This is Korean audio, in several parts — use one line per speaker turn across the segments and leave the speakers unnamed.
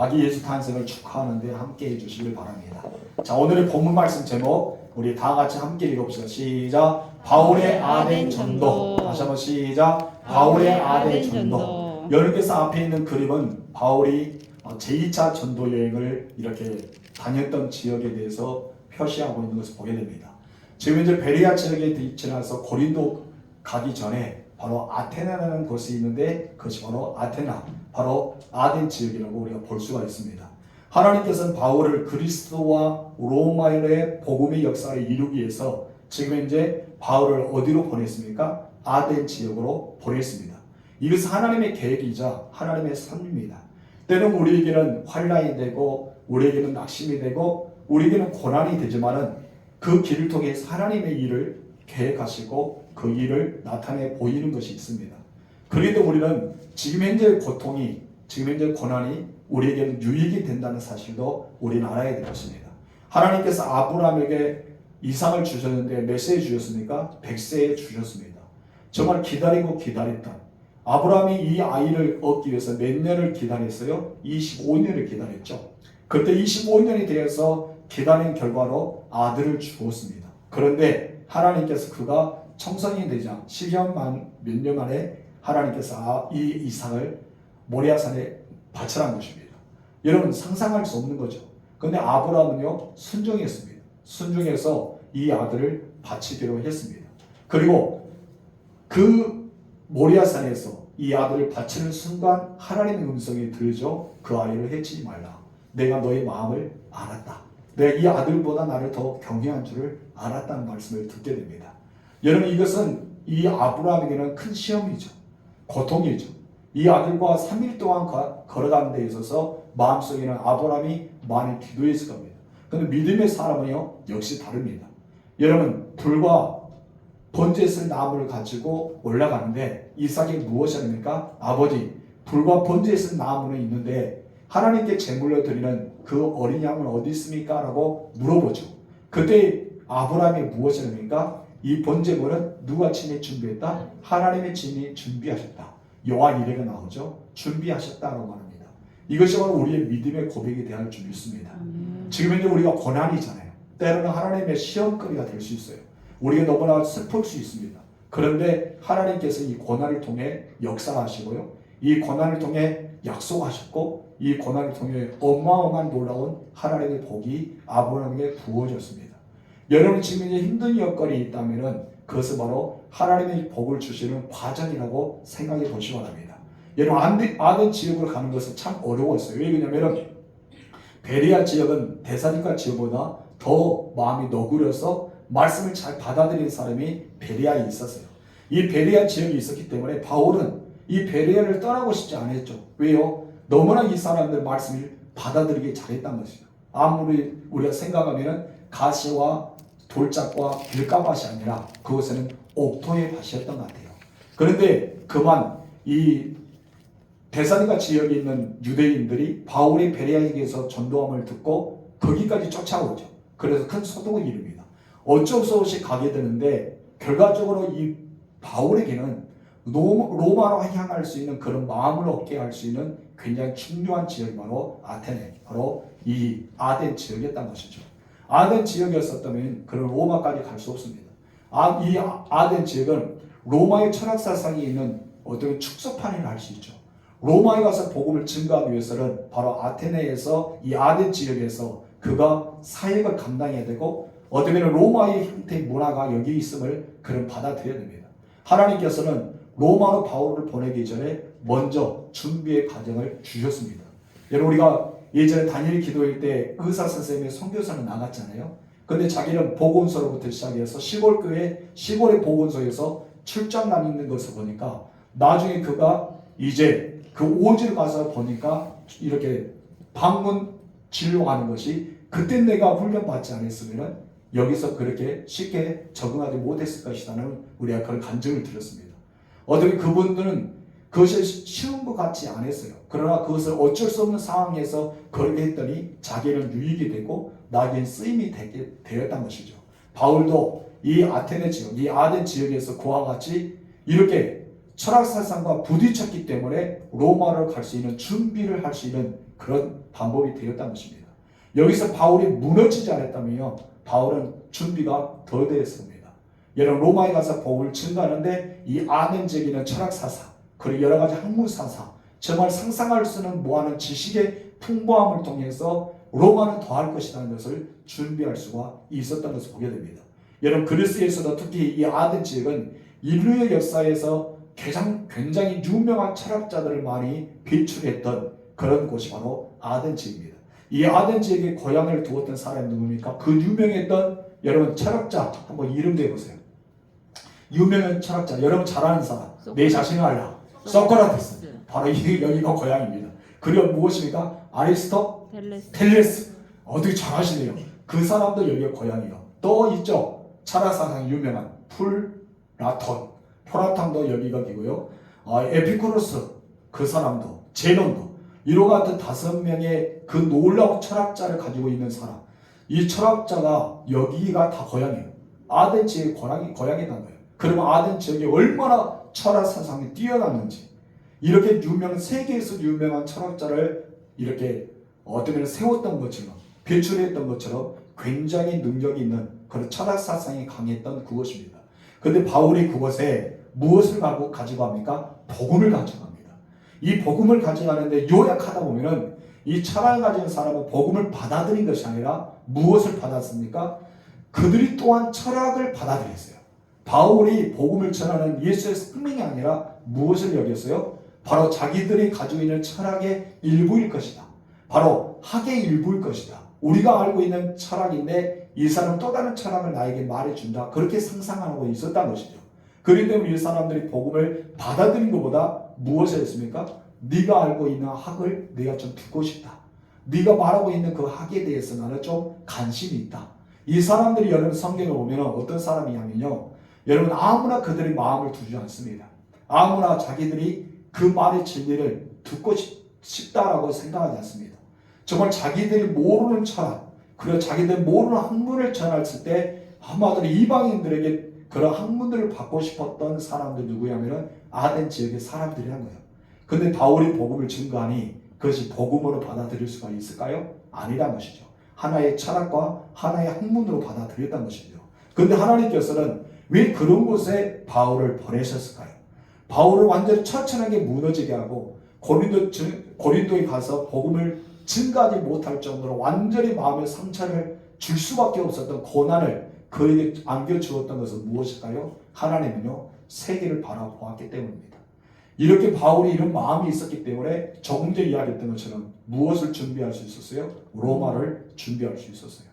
아기 예수 탄생을 축하하는데 함께 해주시길 바랍니다. 자, 오늘의 본문 말씀 제목 우리 다 같이 함께 읽어봅시다. 시작. 바울의 아덴 전도. 다시 한번 시작. 바울의 아덴 전도. 여러분께서 앞에 있는 그림은 바울이 제2차 전도 여행을 이렇게 다녔던 지역에 대해서 표시하고 있는 것을 보게 됩니다. 지금 이제 베레아 지역에 지나서 고린도 가기 전에 바로 아테나라는 곳이 있는데 그것이 바로 아테나, 바로 아덴 지역이라고 우리가 볼 수가 있습니다. 하나님께서는 바울을 그리스도와 로마의 복음의 역사를 이루기 위해서 지금 이제 바울을 어디로 보냈습니까? 아덴 지역으로 보냈습니다. 이것은 하나님의 계획이자 하나님의 섭리입니다. 때는 우리에게는 환난이 되고 우리에게는 낙심이 되고 우리에게는 고난이 되지만은 그 길을 통해 하나님의 일을 계획하시고 그 일을 나타내 보이는 것이 있습니다. 그래도 우리는 지금 현재 고통이, 지금 현재 고난이 우리에게는 유익이 된다는 사실도 우리는 알아야 될 것입니다. 하나님께서 아브라함에게 이삭을 주셨는데 몇 세에 주셨습니까? 100세에 주셨습니다. 정말 기다리고 기다렸던 아브라함이 이 아이를 얻기 위해서 몇 년을 기다렸어요? 25년을 기다렸죠. 그때 25년이 되어서 기다린 결과로 아들을 주었습니다. 그런데 하나님께서 그가 청성이 되자 10년 몇 년 만에 하나님께서 이 이삭을 모리아산에 바치라는 것입니다. 여러분 상상할 수 없는 거죠. 그런데 아브라함은요 순종했습니다. 순종해서 이 아들을 바치기로 했습니다. 그리고 그 모리아산에서 이 아들을 바치는 순간 하나님의 음성이 들죠. 그 아이를 해치지 말라. 내가 너의 마음을 알았다. 내가 이 아들보다 나를 더 경외한 줄을 알았다는 말씀을 듣게 됩니다. 여러분 이것은 이 아브라함에게는 큰 시험이죠. 고통이죠. 이 아들과 3일 동안 걸어가는 데 있어서 마음속에는 아브라함이 많이 기도했을 겁니다. 그런데 믿음의 사람은요 역시 다릅니다. 여러분 불과 번제쓸 나무를 가지고 올라가는데 이삭이 무엇이 합니까? 아버지 불과 번제쓸 나무는 있는데 하나님께 제물로 드리는 그 어린 양은 어디 있습니까? 라고 물어보죠. 그때 아브라함이 무엇을 합니까? 이 번제물은 누가 친히 준비했다? 하나님의 친히 준비하셨다. 요한 1회가 나오죠. 준비하셨다라고 말합니다. 이것이 바로 우리의 믿음의 고백이 되어야 할 줄 믿습니다. 지금 현재 우리가 고난이잖아요. 때로는 하나님의 시험거리가 될 수 있어요. 우리가 너무나 슬플 수 있습니다. 그런데 하나님께서 이 고난을 통해 역사하시고요. 이 고난을 통해 약속하셨고 이 고난을 통해 어마어마한 놀라운 하나님의 복이 아브라함에게 부어졌습니다. 여러분 지금 이제 힘든 여건이 있다면 그것은 바로 하나님의 복을 주시는 과정이라고 생각해 보시기 바랍니다. 여러분 아덴 지역으로 가는 것은 참 어려웠어요. 왜 그러냐면 베레아 지역은 데살로니가 지역보다 더 마음이 너그러서 말씀을 잘 받아들이는 사람이 베레아에 있었어요. 이 베레아 지역이 있었기 때문에 바울은 이 베레아를 떠나고 싶지 않았죠. 왜요? 너무나 이 사람들 말씀을 받아들이기 잘했단 것이죠. 아무리 우리가 생각하면 가시와 돌짝과 길가밭이 아니라 그것은 옥토의 밭이었던 것 같아요. 그런데 그만 이 데살로니가 지역에 있는 유대인들이 바울이 베레아에게서 전도함을 듣고 거기까지 쫓아오죠. 그래서 큰 소동을 이룹니다. 어쩔 수 없이 가게 되는데 결과적으로 이 바울에게는 로마로 향할 수 있는 그런 마음을 얻게 할 수 있는 굉장히 중요한 지역이 바로 아테네, 바로 이 아덴 지역이었던 것이죠. 아덴 지역이었었다면 그런 로마까지 갈 수 없습니다. 이 아덴 지역은 로마의 철학사상이 있는 어떤 축소판이라 할 수 있죠. 로마에 가서 복음을 증거하기 위해서는 바로 아테네에서 이 아덴 지역에서 그가 사역을 감당해야 되고 어떻게 보면 로마의 형태의 문화가 여기 있음을 그런 받아들여야 됩니다. 하나님께서는 로마로 바울을 보내기 전에 먼저 준비의 과정을 주셨습니다. 여러분 우리가 예전에 다니엘 기도회 때 의사 선생님의 선교사는 나갔잖아요. 근데 자기는 보건소로부터 시작해서 시골교회 시골의 보건소에서 출장 다니는 것을 보니까 나중에 그가 이제 그 오지를 가서 보니까 이렇게 방문 진료하는 것이 그때 내가 훈련받지 않았으면 여기서 그렇게 쉽게 적응하지 못했을 것이라는 우리가 그런 간증을 들었습니다. 어떻게 그분들은 그것이 쉬운 것 같지 않았어요. 그러나 그것을 어쩔 수 없는 상황에서 그렇게 했더니 자기는 유익이 되고 나에겐 쓰임이 되었던 것이죠. 바울도 이 아테네 지역, 이 아덴 지역에서 그와 같이 이렇게 철학사상과 부딪혔기 때문에 로마로 갈 수 있는 준비를 할 수 있는 그런 방법이 되었다는 것입니다. 여기서 바울이 무너지지 않았다면요, 바울은 준비가 더 되었습니다. 여러분, 로마에 가서 복음을 증거하는데 이 아덴 지역에 철학사사, 그리고 여러 가지 학문사사, 정말 상상할 수는 무한한 지식의 풍부함을 통해서 로마는 더할 것이라는 것을 준비할 수가 있었던 것을 보게 됩니다. 여러분, 그리스에서도 특히 이 아덴 지역은 인류의 역사에서 굉장히 유명한 철학자들을 많이 배출했던 그런 곳이 바로 아덴 지역입니다. 이 아덴 지역에 고향을 두었던 사람이 누굽니까? 그 유명했던 여러분 철학자 한번 이름 대보세요. 유명한 철학자, 여러분 잘 아는 사람, 내 자신을 알라. 소크라테스. 바로 여기가 고향입니다. 그리고 무엇입니까? 아리스토텔레스. 어떻게 잘 아시네요. 그 사람도 여기가 고향이요. 또 있죠. 철학사상 유명한 플라톤도 여기가 기고요. 에피쿠로스, 그 사람도, 제논도, 이와 같은 5명의 그 놀라운 철학자를 가지고 있는 사람, 이 철학자가 여기가 다 고향이에요. 아덴 지역의 고향이라는 거예요. 그러면 아덴 지역이 얼마나 철학 사상이 뛰어났는지, 이렇게 세계에서 유명한 철학자를 이렇게 어떤 면에 세웠던 것처럼, 배출했던 것처럼 굉장히 능력이 있는 그런 철학 사상이 강했던 그것입니다. 그런데 바울이 그것에 무엇을 가지고 합니까? 복음을 가져갑니다. 이 복음을 가져가는데 요약하다 보면은 이 철학을 가진 사람은 복음을 받아들인 것이 아니라 무엇을 받았습니까? 그들이 또한 철학을 받아들였어요. 바울이 복음을 전하는 예수의 생명이 아니라 무엇을 여겼어요? 바로 자기들이 가지고 있는 철학의 일부일 것이다. 바로 학의 일부일 것이다. 우리가 알고 있는 철학인데 이 사람은 또 다른 철학을 나에게 말해준다. 그렇게 상상하고 있었다는 것이죠. 그렇기 때문에 이 사람들이 복음을 받아들인 것보다 무엇을 했습니까? 네가 알고 있는 학을 내가 좀 듣고 싶다. 네가 말하고 있는 그 학에 대해서 나는 좀 관심이 있다. 이 사람들이 여러분 성경을 보면 어떤 사람이냐면요, 여러분 아무나 그들의 마음을 두지 않습니다. 아무나 자기들이 그 말의 진리를 듣고 싶다라고 생각하지 않습니다. 정말 자기들이 모르는 철학, 그리고 자기들 모르는 학문을 전했을 때 한마디로 이방인들에게 그런 학문들을 받고 싶었던 사람들 누구냐면은 아덴 지역의 사람들이란 거예요. 근데 바울이 복음을 증거하니 그것이 복음으로 받아들일 수가 있을까요? 아니란 것이죠. 하나의 철학과 하나의 학문으로 받아들였다는 것이죠. 그런데 하나님께서는 왜 그런 곳에 바울을 보내셨을까요? 바울을 완전히 처참하게 무너지게 하고 고린도에 가서 복음을 증거하지 못할 정도로 완전히 마음의 상처를 줄 수밖에 없었던 고난을 그에게 안겨주었던 것은 무엇일까요? 하나님은요, 세계를 바라보았기 때문입니다. 이렇게 바울이 이런 마음이 있었기 때문에 조금 전에 이야기했던 것처럼 무엇을 준비할 수 있었어요? 로마를 준비할 수 있었어요.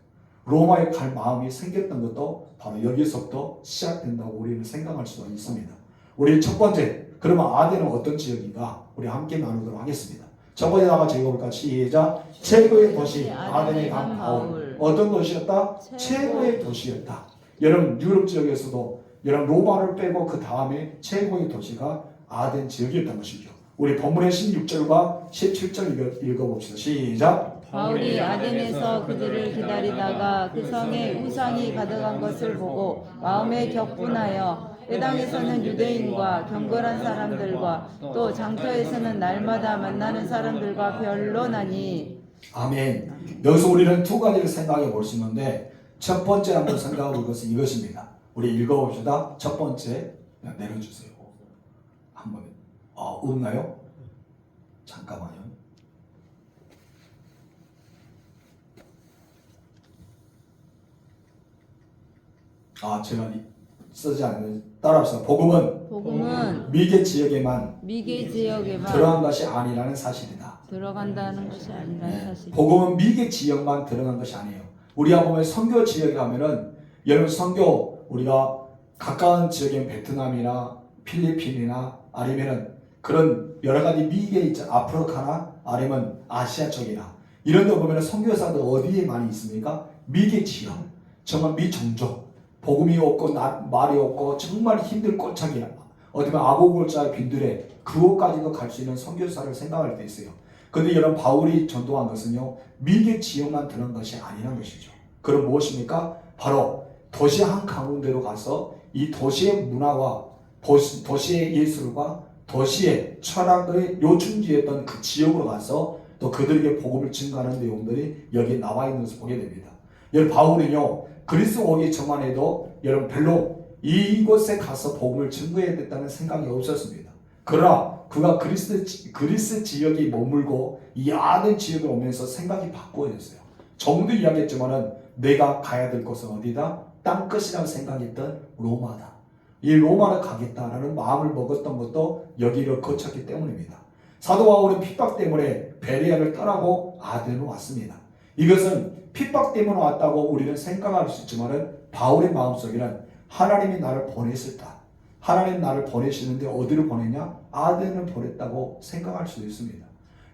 로마에 갈 마음이 생겼던 것도 바로 여기서부터 시작된다고 우리는 생각할 수가 있습니다. 우리 첫 번째, 그러면 아덴은 어떤 지역인가? 우리 함께 나누도록 하겠습니다. 첫 번째 나가 읽어볼까? 시작. 최고의 도시 아덴에 간 바울. 어떤 도시였다? 최고의 도시였다. 여러분 유럽 지역에서도 여러분 로마를 빼고 그 다음에 최고의 도시가 아덴 지역이었던 것이죠. 우리 본문의 16절과 17절 읽어봅시다. 시작.
바울이 아덴에서 그들을 기다리다가 그 성에 우상이 가득한 것을 보고 마음에 격분하여 회당에서는 유대인과 경건한 사람들과 또 장터에서는 날마다 만나는 사람들과 변론하니.
아멘. 여기서 우리는 두 가지를 생각해 볼 수 있는데 첫 번째 한번 생각해 볼 것은 이것입니다. 우리 읽어봅시다. 첫 번째 내려주세요. 한번 없나요? 잠깐만요. 제가 쓰지 않는 따라합시다. 복음은 미개 지역에만 들어간 것이 아니라는 사실이다.
들어간다는 것이 아니라는 사실.
복음은 미개 지역만 들어간 것이 아니에요. 우리가 보면 선교 지역에 가면은 여러분 선교 우리가 가까운 지역인 베트남이나 필리핀이나 아니면은 그런 여러 가지 미개 있죠. 아프리카나 아니면 아시아 쪽이나 이런 데 보면은 선교사들 어디에 많이 있습니까? 미개 지역, 정말 미종족. 복음이 없고 말이 없고 정말 힘들 꼬착이야. 어디면 아고골자의 빈들에 그곳까지도 갈 수 있는 선교사를 생각할 때 있어요. 그런데 여러분 바울이 전도한 것은요 미개 지역만 들어간 것이 아니라는 것이죠. 그럼 무엇입니까? 바로 도시 한 가운데로 가서 이 도시의 문화와 도시의 예술과 도시의 철학의 요충지였던 그 지역으로 가서 또 그들에게 복음을 증가하는 내용들이 여기 나와 있는 것을 보게 됩니다. 여러분 바울은요 그리스도 오기 전만 해도 여러분 별로 이곳에 가서 복음을 증거해야 됐다는 생각이 없었습니다. 그러나 그가 그리스 지역에 머물고 이 아덴 지역에 오면서 생각이 바꾸어졌어요. 정도 이야기했지만은 내가 가야 될 곳은 어디다? 땅끝이라고 생각했던 로마다. 이 로마를 가겠다라는 마음을 먹었던 것도 여기를 거쳤기 때문입니다. 사도 바울은 핍박 때문에 베레아를 떠나고 아덴으로 왔습니다. 이것은 핍박 때문에 왔다고 우리는 생각할 수 있지만은 바울의 마음속에는 하나님이 나를 보냈을까? 하나님 나를 보내시는데 어디로 보내냐? 아덴을 보냈다고 생각할 수도 있습니다.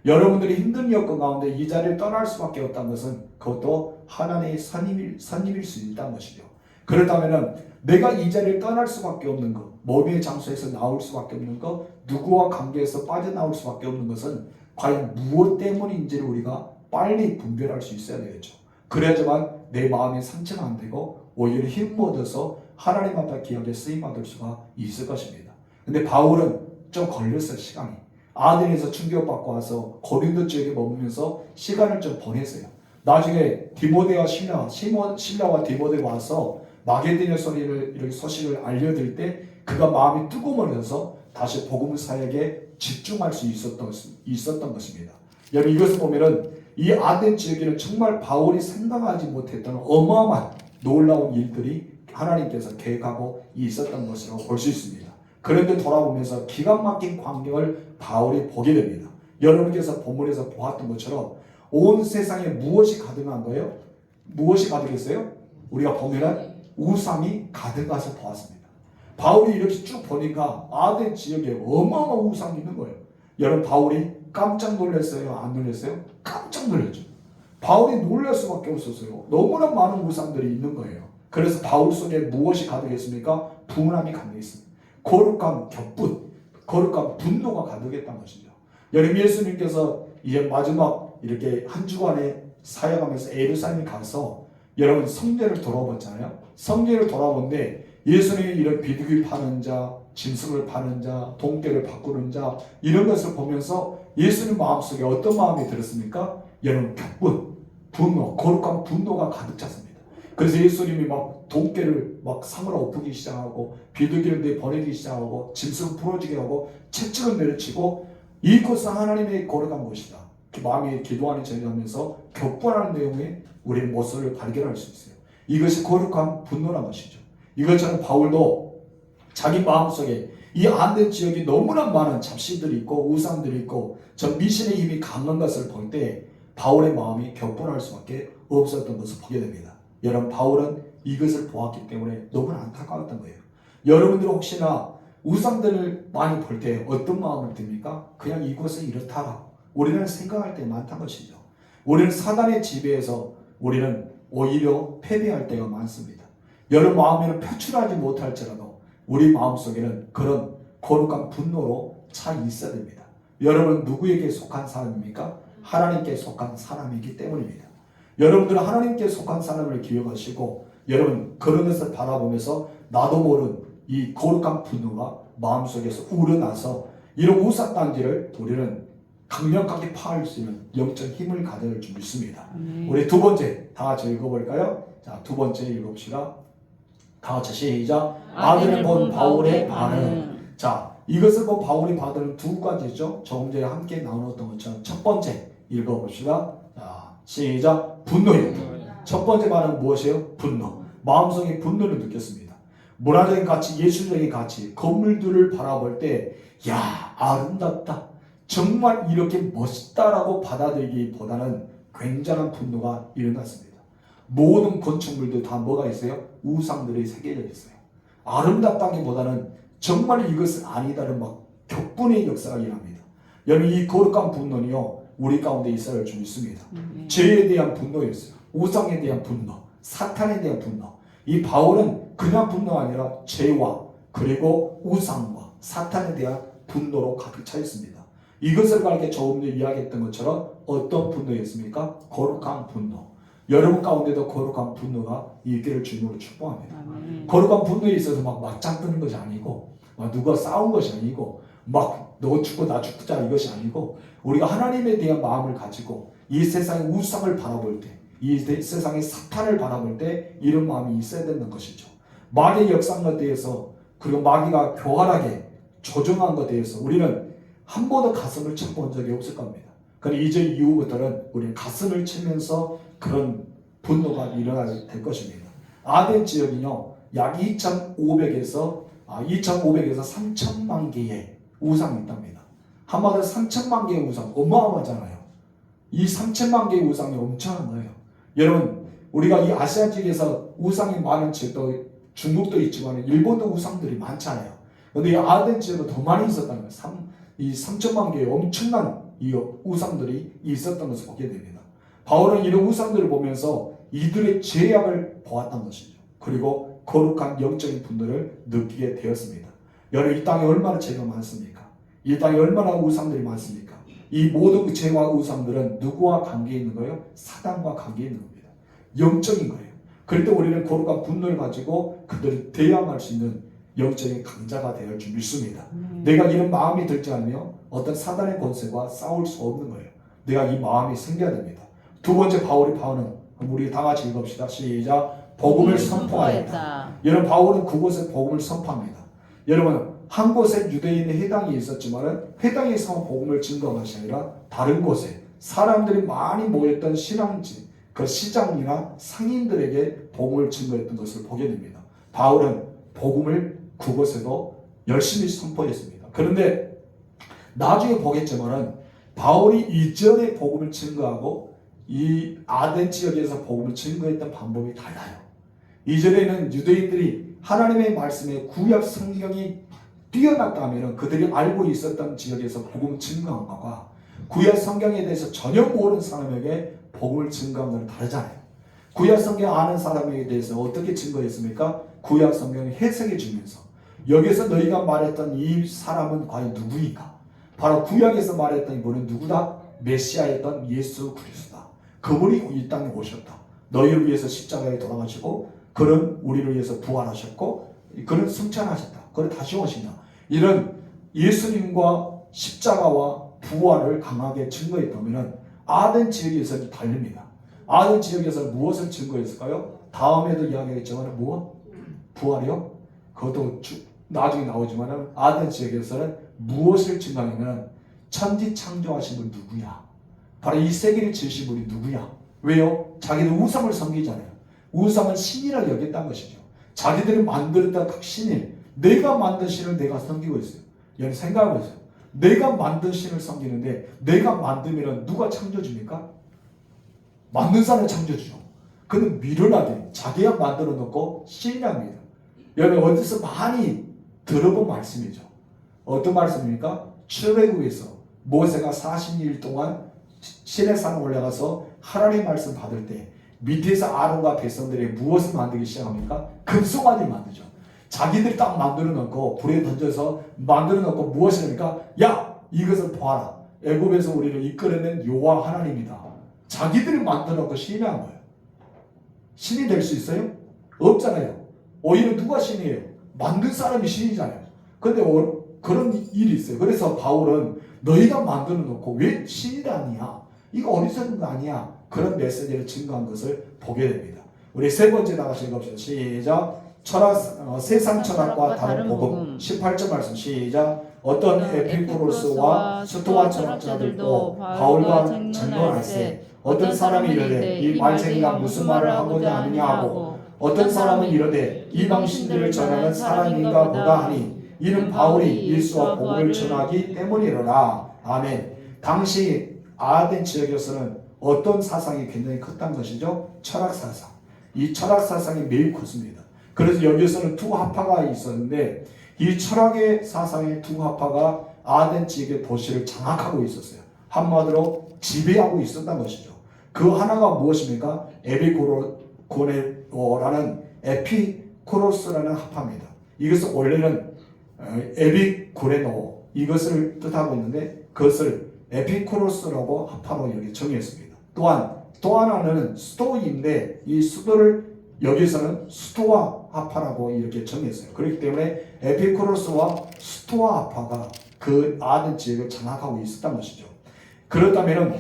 여러분들이 힘든 여건 가운데 이 자리를 떠날 수밖에 없다는 것은 그것도 하나님의 선임일 수 있다는 것이죠. 그렇다면 내가 이 자리를 떠날 수밖에 없는 것, 몸의 장소에서 나올 수밖에 없는 것, 누구와 관계에서 빠져나올 수밖에 없는 것은 과연 무엇 때문인지를 우리가 빨리 분별할 수 있어야 되겠죠. 그래야지만 내 마음이 상처가 안 되고 오히려 힘을 얻어서 하나님 앞에 귀하게 쓰임받을 수가 있을 것입니다. 근데 바울은 좀 걸렸어요. 시간이. 아덴에서 충격받고 와서 고린도 지역에 머물면서 시간을 좀 보냈어요. 나중에 디모데와 실라와 디모데가 와서 마게도냐 이렇게 소식을 알려드릴 때 그가 마음이 뜨거워져서 다시 복음 사역에 집중할 수 있었던 것입니다. 여러분 이것을 보면은 이 아덴 지역에는 정말 바울이 생각하지 못했던 어마어마한 놀라운 일들이 하나님께서 계획하고 있었던 것으로 볼 수 있습니다. 그런데 돌아보면서 기가 막힌 광경을 바울이 보게 됩니다. 여러분께서 본문에서 보았던 것처럼 온 세상에 무엇이 가득한 거예요? 무엇이 가득했어요? 우리가 보면은 우상이 가득해서 보았습니다. 바울이 이렇게 쭉 보니까 아덴 지역에 어마어마한 우상이 있는 거예요. 여러분 바울이 깜짝 놀랐어요? 안 놀랐어요? 깜짝 놀랐죠. 바울이 놀랄 수밖에 없었어요. 너무나 많은 우상들이 있는 거예요. 그래서 바울 속에 무엇이 가득했습니까? 분함이 가득했습니다. 거룩한 격분, 거룩한 분노가 가득했던 것이죠. 여러분 예수님께서 이제 마지막 이렇게 한 주간에 사역하면서 예루살렘에 가서 여러분 성전을 돌아봤잖아요. 성전을 돌아보는데 예수님이 이런 비둘기 파는 자, 짐승을 파는 자, 동태를 바꾸는 자 이런 것을 보면서 예수님 마음속에 어떤 마음이 들었습니까? 여러분 격분, 분노, 거룩한 분노가 가득 찼습니다. 그래서 예수님이 막 동태를 막 상으로 엎기 시작하고 비둘기를 내보내기 시작하고 짐승을 풀어지게 하고 채찍을 내려치고 이것은 하나님의 거룩한 것이다. 그 마음이 기도하는 전하면서 격분하는 내용의 우리의 모습을 발견할 수 있어요. 이것이 거룩한 분노란 것이죠. 이것처럼 바울도 자기 마음속에 이 아덴 지역이 너무나 많은 잡신들이 있고 우상들이 있고 저 미신의 힘이 강한 것을 볼 때 바울의 마음이 격분할 수밖에 없었던 것을 보게 됩니다. 여러분 바울은 이것을 보았기 때문에 너무나 안타까웠던 거예요. 여러분들 혹시나 우상들을 많이 볼 때 어떤 마음을 듭니까? 그냥 이곳은 이렇다. 우리는 생각할 때 많다는 것이죠. 우리는 사단의 지배에서 우리는 오히려 패배할 때가 많습니다. 여러분 마음에는 표출하지 못할지라도 우리 마음속에는 그런 거룩한 분노로 차 있어야 됩니다. 여러분 누구에게 속한 사람입니까? 하나님께 속한 사람이기 때문입니다. 여러분들은 하나님께 속한 사람을 기억하시고 여러분 그런 것을 바라보면서 나도 모르는 이 거룩한 분노가 마음속에서 우러나서 이런 우상단지를 우리는 강력하게 파할 수 있는 영적 힘을 가질 줄 믿습니다. 우리 두 번째 다 같이 읽어볼까요? 자, 두 번째 읽읍시다. 다 같이 시작. 아덴을 본 바울의 반응. 자, 이것을 본 바울이 받은 두 가지죠. 조금 전에 함께 나누었던 것처럼 첫 번째 읽어봅시다. 자, 시작. 분노예요. 첫 번째 반응은 무엇이에요? 분노. 마음속에 분노를 느꼈습니다. 문화적인 가치, 예술적인 가치, 건물들을 바라볼 때 야, 아름답다. 정말 이렇게 멋있다라고 받아들이기보다는 굉장한 분노가 일어났습니다. 모든 건축물도 다 뭐가 있어요? 우상들이 새겨져 있어요. 아름답다기보다는 정말 이것은 아니다는 막 격분의 역사가 일어납니다. 여러분 이 거룩한 분노는요 우리 가운데 있어야 할 줄 믿습니다. 죄에 대한 분노였어요. 우상에 대한 분노, 사탄에 대한 분노. 이 바울은 그냥 분노가 아니라 죄와 그리고 우상과 사탄에 대한 분노로 가득 차 있습니다. 이것을 가르쳐 조금 전에 이야기했던 것처럼 어떤 분노였습니까? 거룩한 분노. 여러분 가운데도 거룩한 분노가 있기를 주님으로 축복합니다. 거룩한 분노에 있어서 막 맞짱 뜨는 것이 아니고 막 누가 싸운 것이 아니고 막 너 죽고 나 죽자 이것이 아니고 우리가 하나님에 대한 마음을 가지고 이 세상의 우상을 바라볼 때, 이 세상의 사탄을 바라볼 때 이런 마음이 있어야 되는 것이죠. 마귀의 역사한 것에 대해서 그리고 마귀가 교활하게 조종한 것에 대해서 우리는 한 번도 가슴을 쳐본 적이 없을 겁니다. 그런데 이제 이후부터는 우리는 가슴을 치면서 그런 분노가 일어나게 될 것입니다. 아덴 지역은요, 약 2,500에서 3,000만 개의 우상이 있답니다. 한마디로 3,000만 개의 우상, 어마어마하잖아요. 이 3,000만 개의 우상이 엄청난 거예요. 여러분, 우리가 이 아시아 지역에서 우상이 많은 지역도 중국도 있지만 일본도 우상들이 많잖아요. 그런데 이 아덴 지역은 더 많이 있었다는 거예요. 이 3,000만 개의 엄청난 이 우상들이 있었던 것을 보게 됩니다. 바울은 이런 우상들을 보면서 이들의 죄악을 보았던 것이죠. 그리고 거룩한 영적인 분노를 느끼게 되었습니다. 여러분, 이 땅에 얼마나 죄가 많습니까? 이 땅에 얼마나 우상들이 많습니까? 이 모든 죄와 우상들은 누구와 관계 있는 거예요? 사단과 관계 있는 겁니다. 영적인 거예요. 그럴 때 우리는 거룩한 분노를 가지고 그들을 대항할 수 있는 영적인 강자가 되어 줄 믿습니다. 내가 이런 마음이 들지 않으면 어떤 사단의 권세와 싸울 수 없는 거예요. 내가 이 마음이 생겨야 됩니다. 두 번째 바울은 우리 다 같이 읽읍시다. 시작. 복음을 선포하였다. 여러분, 바울은 그곳에 복음을 선포합니다. 여러분, 한 곳에 유대인의 회당이 있었지만 회당에서 복음을 증거한 것이 아니라 다른 곳에 사람들이 많이 모였던 신앙지, 그 시장이나 상인들에게 복음을 증거했던 것을 보게 됩니다. 바울은 복음을 그곳에도 열심히 선포했습니다. 그런데 나중에 보겠지만 바울이 이전에 복음을 증거하고 이 아덴 지역에서 복음을 증거했던 방법이 달라요. 이전에는 유대인들이 하나님의 말씀에 구약 성경이 뛰어났다면 그들이 알고 있었던 지역에서 복음 증거한 것과 구약 성경에 대해서 전혀 모르는 사람에게 복음을 증거한 것은 다르잖아요. 구약 성경 아는 사람에게 대해서 어떻게 증거했습니까? 구약 성경을 해석해 주면서 여기서 너희가 말했던 이 사람은 과연 누구인가? 바로 구약에서 말했던 이분은 누구다? 메시아였던 예수 그리스도다. 그분이 이 땅에 오셨다. 너희를 위해서 십자가에 돌아가시고 그는 우리를 위해서 부활하셨고 그는 승천하셨다. 그는 다시 오신다. 이런 예수님과 십자가와 부활을 강하게 증거했다면 아덴 지역에서 달립니다. 아덴 지역에서 무엇을 증거했을까요? 다음에도 이야기했지만 무엇? 부활이요? 그것도 나중에 나오지만 아덴 지역에서는 무엇을 증거하냐면 천지 창조하신 분 누구야? 바로 이 세계를 지으신 분이 누구야? 왜요? 자기들 우상을 섬기잖아요. 우상은 신이라 여겼다는 것이죠. 자기들이 만들었던 각 신이 내가 만든 신을 내가 섬기고 있어요. 여러분 생각하고 있어요. 내가 만든 신을 섬기는데 내가 만들면 누가 창조줍니까? 만든 사람이 창조주죠. 그는 미련하게 자기가 만들어 놓고 신이랍니다. 여러분 어디서 많이 들어본 말씀이죠. 어떤 말씀입니까? 출애굽에서 모세가 40일 동안 시내산 올라가서 하나님의 말씀 받을 때 밑에서 아론과 백성들이 무엇을 만들기 시작합니까? 금송아지를 만들죠. 자기들이 딱 만들어 놓고 불에 던져서 만들어 놓고 무엇을 합니까? 야! 이것을 보아라. 애굽에서 우리를 이끌어낸 여호와 하나님이다. 자기들이 만들어 놓고 신이 한 거예요. 신이 될 수 있어요? 없잖아요. 오히려 누가 신이에요? 만든 사람이 신이잖아요. 그런데 그런 일이 있어요. 그래서 바울은 너희가 만들어 놓고 왜 신이 아니야? 이거 어리석은 거 아니야? 그런 메시지를 증거한 것을 보게 됩니다. 우리 세 번째 나가서 읽읍시다. 시작. 세상 철학과 다른 복음. 18절 말씀 시작. 어떤 에피쿠로스와 스토아 철학자들도 바울과争論할세 어떤 사람이 이르되 이 말쟁이가 무슨 말을 하고자 하느냐 하고 어떤 사람은 이르되 이방신들을 전하는 사람인가 보다 하니 이는 바울이 예수와 복음을 전하기 때문이로라. 아멘. 당시 아덴 지역에서는 어떤 사상이 굉장히 컸다는 것이죠? 철학 사상. 이 철학 사상이 매우 컸습니다. 그래서 여기서는 두 하파가 있었는데 이 철학의 사상의 두 하파가 아덴 지역의 도시를 장악하고 있었어요. 한마디로 지배하고 있었던 것이죠. 그 하나가 무엇입니까? 에피고네라는 에피쿠로스라는 하파입니다. 이것은 원래는 에피고레노 이것을 뜻하고 있는데 그것을 에피쿠로스라고 하파로 여기 정의했습니다. 또한 또 하나는 수도인데 이 수도를 여기서는 수토아 하파라고 이렇게 정했어요. 그렇기 때문에 에피쿠로스와 수토아 하파가 그 아덴 지역을 장악하고 있었던 것이죠. 그렇다면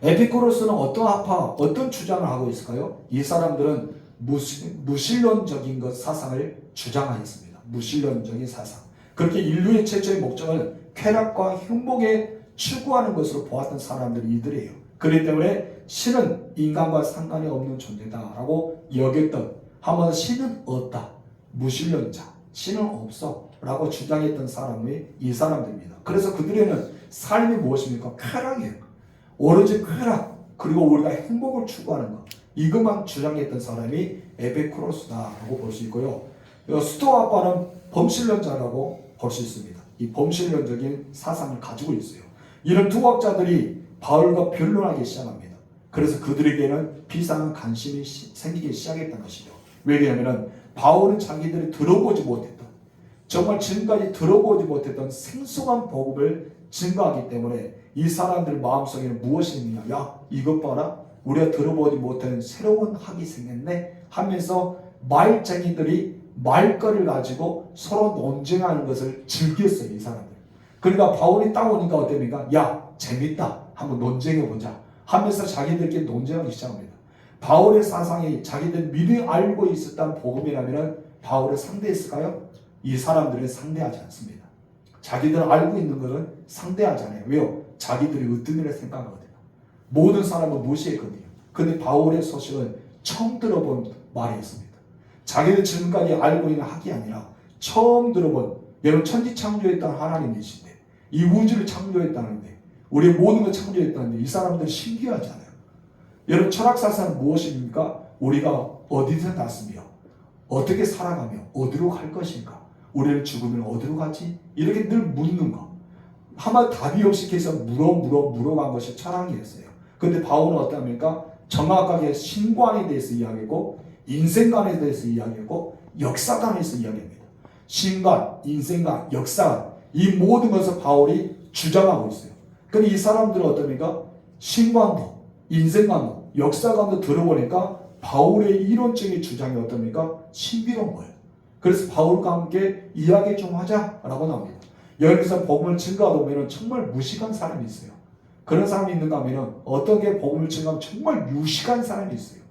에피쿠로스는 어떤 주장을 하고 있을까요? 이 사람들은 무신론적인 것 사상을 주장하였습니다. 무신론적인 사상. 그렇게 인류의 최초의 목적을 쾌락과 행복에 추구하는 것으로 보았던 사람들이 이들이에요. 그렇기 때문에 신은 인간과 상관이 없는 존재다라고 여겼던, 한번 신은 없다, 무신론자, 신은 없어 라고 주장했던 사람이 이 사람들입니다. 그래서 그들에는 삶이 무엇입니까? 쾌락이에요. 오로지 쾌락, 그리고 우리가 행복을 추구하는 것, 이것만 주장했던 사람이 에피쿠로스다라고 볼 수 있고요. 스토아파는 범신론자라고 볼 수 있습니다. 이 범신론적인 사상을 가지고 있어요. 이런 두 학자들이 바울과 변론하기 시작합니다. 그래서 그들에게는 비상한 관심이 생기기 시작했던 것이죠. 왜냐하면 바울은 자기들이 들어보지 못했던, 정말 지금까지 들어보지 못했던 생소한 복음을 증거하기 때문에 이 사람들 마음속에는 무엇이 있느냐, 야 이것 봐라, 우리가 들어보지 못한 새로운 학이 생겼네 하면서 말쟁이들이 말거리를 가지고 서로 논쟁하는 것을 즐겼어요. 이 사람들. 그러니까 바울이 딱 오니까 어땠습니까? 야 재밌다, 한번 논쟁해보자 하면서 자기들끼리 논쟁하기 시작합니다. 바울의 사상이 자기들 미리 알고 있었던 복음이라면 바울을 상대했을까요? 이 사람들은 상대하지 않습니다. 자기들 알고 있는 것은 상대하지 않아요. 왜요? 자기들이 어떤 일을 생각하거든요. 모든 사람은 무시했거든요. 근데 바울의 소식은 처음 들어본 말이었습니다. 자기들 지금까지 알고 있는 학이 아니라 처음 들어본, 여러분 천지 창조했던 하나님이신데, 이 우주를 창조했다는데, 우리의 모든 걸 창조했다는데 이 사람들은 신기하잖아요. 여러분 철학사상은 무엇입니까? 우리가 어디서 났으며 어떻게 살아가며 어디로 갈 것인가, 우리는 죽으면 어디로 가지? 이렇게 늘 묻는 거. 아마 답이 없이 계속 물어간 것이 철학이었어요. 근데 바울은 어떠합니까? 정확하게 신관에 대해서 이야기했고, 인생관에 대해서 이야기했고, 역사관에 대해서 이야기합니다. 신관, 인생관, 역사관, 이 모든 것을 바울이 주장하고 있어요. 근데 이 사람들은 어떻습니까? 신관도, 인생관도, 역사관도 들어보니까 바울의 이론적인 주장이 어떻습니까? 신비로운 거예요. 그래서 바울과 함께 이야기 좀 하자라고 나옵니다. 여기서 복음을 증거하다 보면 정말 무식한 사람이 있어요. 그런 사람이 있는가 하면 어떤 게 복음을 증거하면 정말 유식한 사람이 있어요.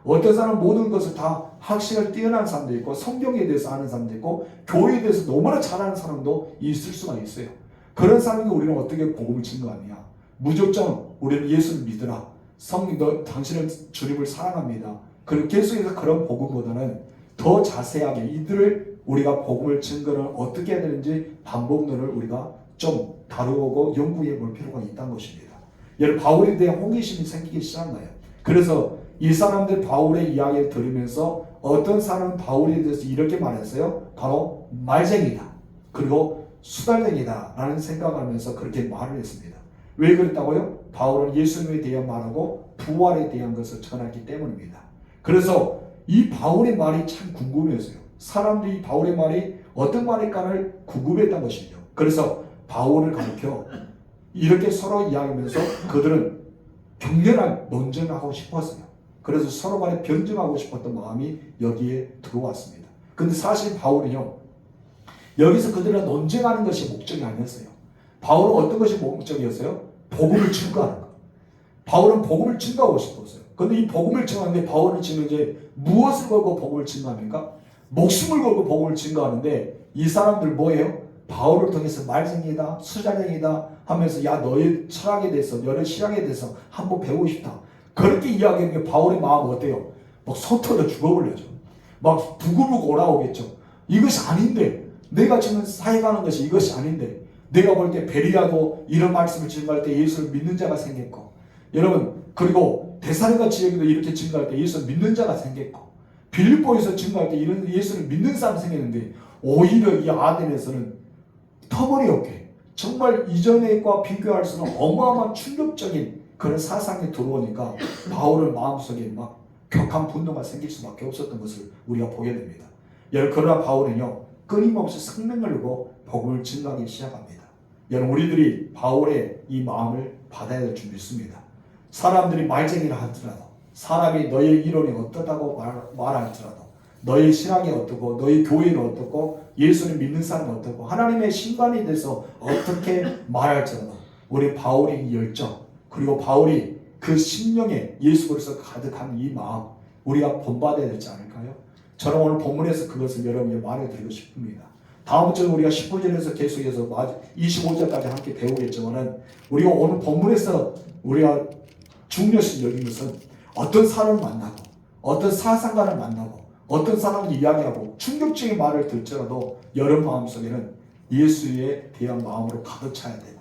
어떤 사람은 모든 것을 다 학식을 뛰어난 사람도 있고, 성경에 대해서 아는 사람도 있고, 교회에 대해서 너무나 잘하는 사람도 있을 수가 있어요. 그런 사람에게 우리는 어떻게 복음을 증거하느냐? 무조건 우리는 예수를 믿으라, 성령 당신은 주님을 사랑합니다. 그리고 계속해서 그런 복음보다는 더 자세하게 이들을 우리가 복음을 증거를 어떻게 해야 되는지 방법론을 우리가 좀 다루고 연구해 볼 필요가 있다는 것입니다. 여러분 바울에 대한 호기심이 생기기 시작한 거예요. 그래서 이 사람들 바울의 이야기를 들으면서 어떤 사람은 바울에 대해서 이렇게 말했어요. 바로 말쟁이다, 그리고 수달쟁이다 라는 생각을 하면서 그렇게 말을 했습니다. 왜 그랬다고요? 바울은 예수님에 대한 말하고 부활에 대한 것을 전했기 때문입니다. 그래서 이 바울의 말이 참 궁금했어요. 사람들이 이 바울의 말이 어떤 말일까를 궁금했던 것이죠. 그래서 바울을 가르쳐 이렇게 서로 이야기하면서 그들은 격렬한 논쟁을 하고 싶었어요. 그래서 서로 간에 변증하고 싶었던 마음이 여기에 들어왔습니다. 근데 사실 바울은요, 여기서 그들과 논쟁하는 것이 목적이 아니었어요. 바울은 어떤 것이 목적이었어요? 복음을 증거하는 것. 바울은 복음을 증거하고 싶었어요. 근데 이 복음을 증거하는데 바울은 지금 이제 무엇을 걸고 복음을 증거합니까? 목숨을 걸고 복음을 증거하는데 이 사람들 뭐예요? 바울을 통해서 말쟁이다, 수자쟁이다 하면서 야 너의 철학에 대해서, 너의 신앙에 대해서 한번 배우고 싶다. 그렇게 이야기하는 게 바울의 마음은 어때요? 막 서툴러 죽어버려죠. 막 부글부글 올라오겠죠. 이것이 아닌데, 내가 지금 사역하는 것이 이것이 아닌데, 내가 볼 때 베리아도 이런 말씀을 증거할 때 예수를 믿는 자가 생겼고, 여러분 그리고 데살로니가 지역에도 이렇게 증거할 때 예수를 믿는 자가 생겼고, 빌립보에서 증거할 때 이런 예수를 믿는 사람이 생겼는데, 오히려 이 아덴에서는 터무니없게 정말 이전과 비교할 수는 어마어마한 충격적인 그런 사상이 들어오니까 바울의 마음속에 막 격한 분노가 생길 수밖에 없었던 것을 우리가 보게 됩니다. 그러나 바울은요 끊임없이 생명을 걸고 복음을 증거하기 시작합니다. 여러분 우리들이 바울의 이 마음을 받아야 될 줄 믿습니다. 사람들이 말쟁이라 할지라도, 사람이 너의 이론이 어떻다고 말할지라도, 너희 신앙이 어떻고 너희 교회는 어떻고 예수를 믿는 사람은 어떻고 하나님의 신관에 대해서 어떻게 말할지라도 우리 바울의 이 열정 그리고 바울이 그 심령에 예수 그리스도 가득한 이 마음 우리가 본받아야 되지 않을까요? 저는 오늘 본문에서 그것을 여러분에게 말해드리고 싶습니다. 다음 주에 우리가 15절에서 계속해서 25절까지 함께 배우겠지만은 우리가 오늘 본문에서 우리가 중요시 여긴 것은 어떤 사람을 만나고 어떤 사상가를 만나고 어떤 사람을 이야기하고 충격적인 말을 듣더라도 여러분 마음속에는 예수에 대한 마음으로 가득 차야 되고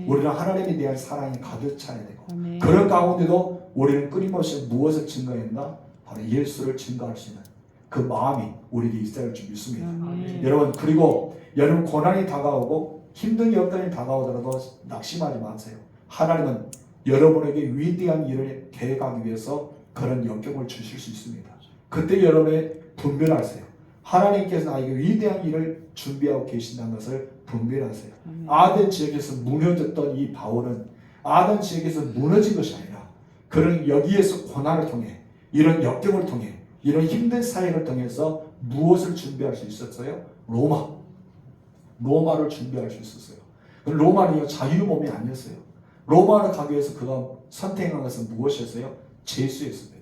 우리는 하나님에 대한 사랑이 가득 차야 되고 그런 가운데도 우리는 끊임없이 무엇을 증거했나? 바로 예수를 증거할 수 있는 그 마음이 우리에게 있어야 할 줄 믿습니다. 여러분 그리고 여러분 고난이 다가오고 힘든 여건이 다가오더라도 낙심하지 마세요. 하나님은 여러분에게 위대한 일을 계획하기 위해서 그런 역경을 주실 수 있습니다. 그때 여러분이 분별하세요. 하나님께서 나에게 위대한 일을 준비하고 계신다는 것을 분별하세요. 아덴 지역에서 무너졌던 이 바울은 아덴 지역에서 무너진 것이 아니라 그런 여기에서 고난을 통해 이런 역경을 통해 이런 힘든 사역을 통해서 무엇을 준비할 수 있었어요? 로마를 준비할 수 있었어요. 로마는 자유 몸이 아니었어요. 로마를 가기 위해서 그가 선택한 것은 무엇이었어요? 제수였습니다.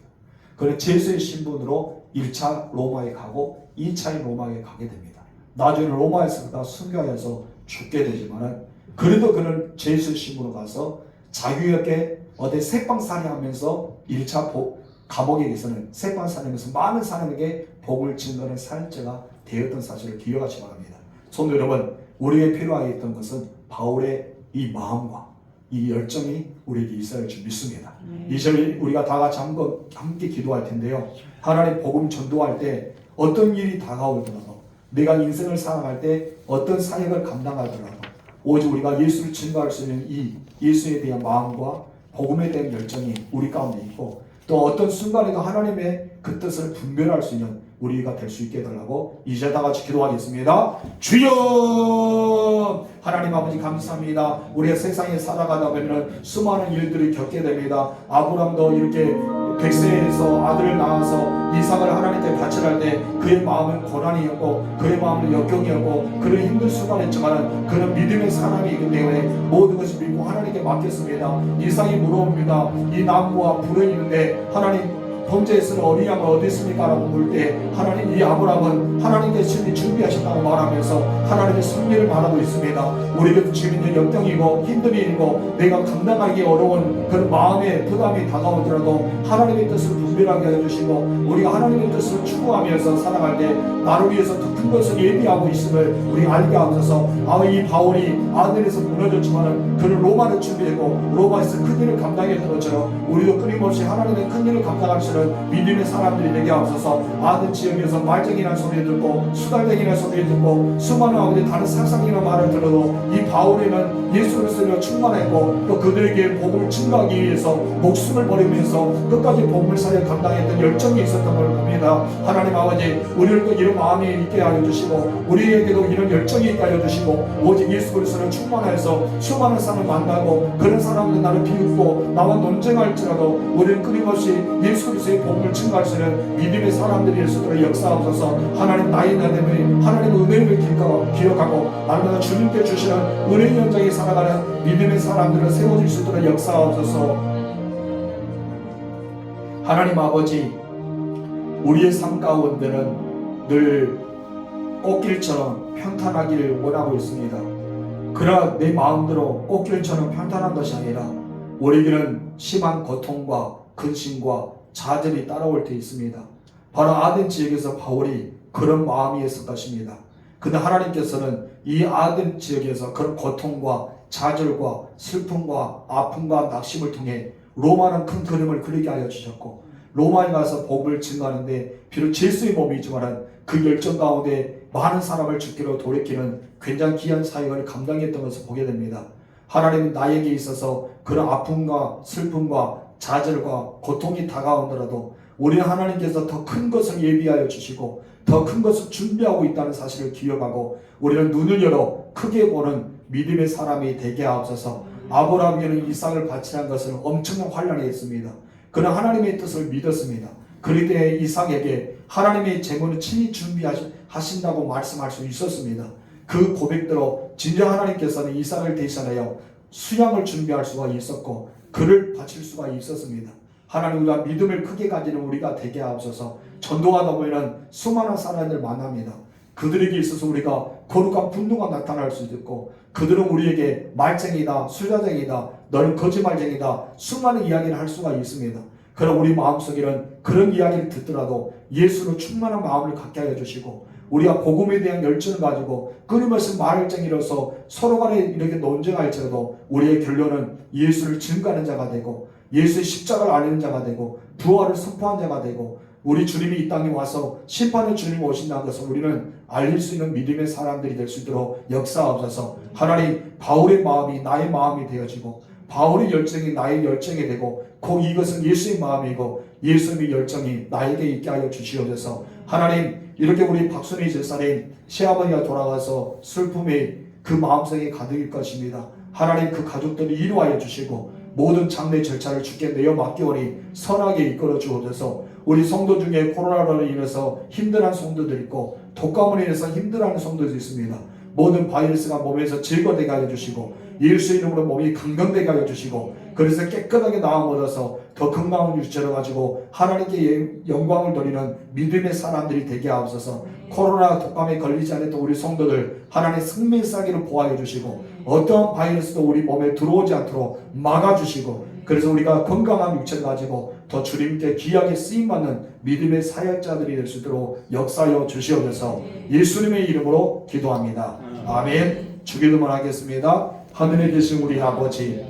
그런 제수의 신분으로 1차 로마에 가고 2차의 로마에 가게 됩니다. 나중에 로마에서 그가 순교하여서 죽게 되지만 그래도 그는 제수의 신분으로 가서 자유롭게 어디 색방살이하면서 1차 감옥에서는 색방살이하면서 많은 사람에게 복을 증거하는 사역자가 되었던 사실을 기억하시 바랍니다. 성도 여러분, 우리에게 필요하였던 것은 바울의 이 마음과 이 열정이 우리에게 있어야 할 줄 믿습니다. 이제 우리가 다 같이 함께 기도할 텐데요. 하나님 복음 전도할 때 어떤 일이 다가오더라도 내가 인생을 살아갈 때 어떤 사역을 감당하더라도 오직 우리가 예수를 증거할 수 있는 이 예수에 대한 마음과 복음에 대한 열정이 우리 가운데 있고 또 어떤 순간에도 하나님의 그 뜻을 분별할 수 있는 우리가 될 수 있게 해달라고 이제 다 같이 기도하겠습니다. 주여 하나님 아버지 감사합니다. 우리가 세상에 살아가다 보면 수많은 일들을 겪게 됩니다. 아브람도 이렇게 백세에서 아들을 낳아서 이삭을 하나님께 바치할 때 그의 마음은 고난이었고 그의 마음은 역경이었고 그런 힘든 순간이었지만 그는 믿음의 사람이기 때문에 모든 것을 믿고 하나님께 맡겼습니다. 이삭이 물어봅니다. 이 나무와 불은 있는데 하나님 범죄에서는 어린 양은 어디 있습니까? 라고 물 때 하나님 이 아브라함은 하나님께서 준비하셨다고 말하면서 하나님의 승리를 바라고 있습니다. 우리에게 지금 있는 역경이고 힘든 일이고 내가 감당하기 어려운 그런 마음의 부담이 다가오더라도 하나님의 뜻을 분별하게 해주시고 우리가 하나님의 뜻을 추구하면서 살아갈 때 나를 위해서 더 큰 것을 예비하고 있음을 우리 알게 하셔서 이 바울이 아덴에서 무너졌지만 그는 로마를 준비했고 로마에서 큰 일을 감당했던 것처럼 우리도 끊임없이 하나님의 큰 일을 감당할 수 있는 믿음의 사람들이 되게 하옵소서. 아덴 지역에서 말쟁이라는 소리 듣고 수달쟁이라는 소리 듣고 수많은 아버지 다른 상상이나 말을 들어도 이 바울에는 예수 그리스도로 충만했고 또 그들에게 복음을 증거하기 위해서 목숨을 버리면서 끝까지 복음을 사역 감당했던 열정이 있었던 걸 봅니다. 하나님 아버지 우리를 또 이런 마음이 있게 하여 주시고 우리에게도 이런 열정이 있게 하여 주시고 오직 예수 그리스도를 충만해서 수많은 사람을 만나고 그런 사람들 나를 비웃고 나와 논쟁할지라도 우리는 끊임없이 예수 그리스도의 복음을 증거할 수 있는 믿음의 사람들이 될 수 있도록 역사하옵소서. 하나님 나의 나됨을 하나님의 은혜를 기억하고 날마다 주님께 주시는 은혜의 현장에 살아가는 믿음의 사람들을 세워줄 수 있도록 역사하옵소서. 하나님 아버지 우리의 삶 가운데는 늘 꽃길처럼 평탄하기를 원하고 있습니다. 그러나 내 마음대로 꽃길처럼 평탄한 것이 아니라 우리에게는 심한 고통과 근심과 좌절이 따라올 때 있습니다. 바로 아덴 지역에서 바울이 그런 마음이었을 것입니다. 근데 하나님께서는 이 아덴 지역에서 그런 고통과 좌절과 슬픔과 아픔과 낙심을 통해 로마는 큰 그림을 그리게 하여 주셨고 로마에 가서 복음을 증거하는데 비록 제수의 몸이지만 그 열정 가운데 많은 사람을 죽기로 돌이키는 굉장히 귀한 사역을 감당했던 것을 보게 됩니다. 하나님은 나에게 있어서 그런 아픔과 슬픔과 좌절과 고통이 다가오더라도 우리는 하나님께서 더 큰 것을 예비하여 주시고 더 큰 것을 준비하고 있다는 사실을 기억하고 우리는 눈을 열어 크게 보는 믿음의 사람이 되게 하옵소서. 아브라함에게는 이삭을 바치는 것은 엄청난 환란이 있습니다. 그는 하나님의 뜻을 믿었습니다. 그럴 때 이삭에게 하나님의 제물을 친히 준비하신다고 말씀할 수 있었습니다. 그 고백대로 진정 하나님께서는 이삭을 대신하여 수양을 준비할 수가 있었고 그를 바칠 수가 있었습니다. 하나님, 우리가 믿음을 크게 가지는 우리가 되게 하옵소서. 전도하다 보면 수많은 사람들 만납니다. 그들에게 있어서 우리가 거룩한 분노가 나타날 수도 있고 그들은 우리에게 말쟁이다, 수자쟁이다, 너는 거짓말쟁이다, 수많은 이야기를 할 수가 있습니다. 그럼 우리 마음속에는 그런 이야기를 듣더라도 예수로 충만한 마음을 갖게 하여 주시고 우리가 복음에 대한 열정을 가지고 끊임없이 말쟁이로서 서로 간에 이렇게 논쟁할지라도 우리의 결론은 예수를 증거하는 자가 되고 예수의 십자가를 알리는 자가 되고 부활을 선포한 자가 되고 우리 주님이 이 땅에 와서 심판의 주님이 오신다는 것을 우리는 알릴 수 있는 믿음의 사람들이 될 수 있도록 역사하옵소서. 하나님, 바울의 마음이 나의 마음이 되어지고 바울의 열정이 나의 열정이 되고 곧 이것은 예수의 마음이고 예수님의 열정이 나에게 있게 하여 주시옵소서. 하나님, 이렇게 우리 박순희 집사님 시아버지가 돌아가서 슬픔이 그 마음속에 가득일 것입니다. 하나님, 그 가족들을 이루하여 주시고 모든 장례 절차를 주께 내어 맡기오니 선하게 이끌어 주옵소서. 우리 성도 중에 코로나로 인해서 힘들어하는 성도들 있고 독감으로 인해서 힘들어하는 성도도 있습니다. 모든 바이러스가 몸에서 제거되게 하여 주시고 예수의 이름으로 몸이 강건되게 하여 주시고 그래서 깨끗하게 나음 얻어서 더 건강을 유지하여 가지고 하나님께 영광을 돌리는 믿음의 사람들이 되게 하옵소서. 코로나 독감에 걸리지 않았던 우리 성도들 하나님의 생명사기를 보호하여 주시고 어떠한 바이러스도 우리 몸에 들어오지 않도록 막아주시고 그래서 우리가 건강한 육체를 가지고 더 주님께 귀하게 쓰임받는 믿음의 사역자들이 될 수 있도록 역사하여 주시옵소서. 예수님의 이름으로 기도합니다. 아멘. 주기도만 하겠습니다. 하늘에 계신 우리 아버지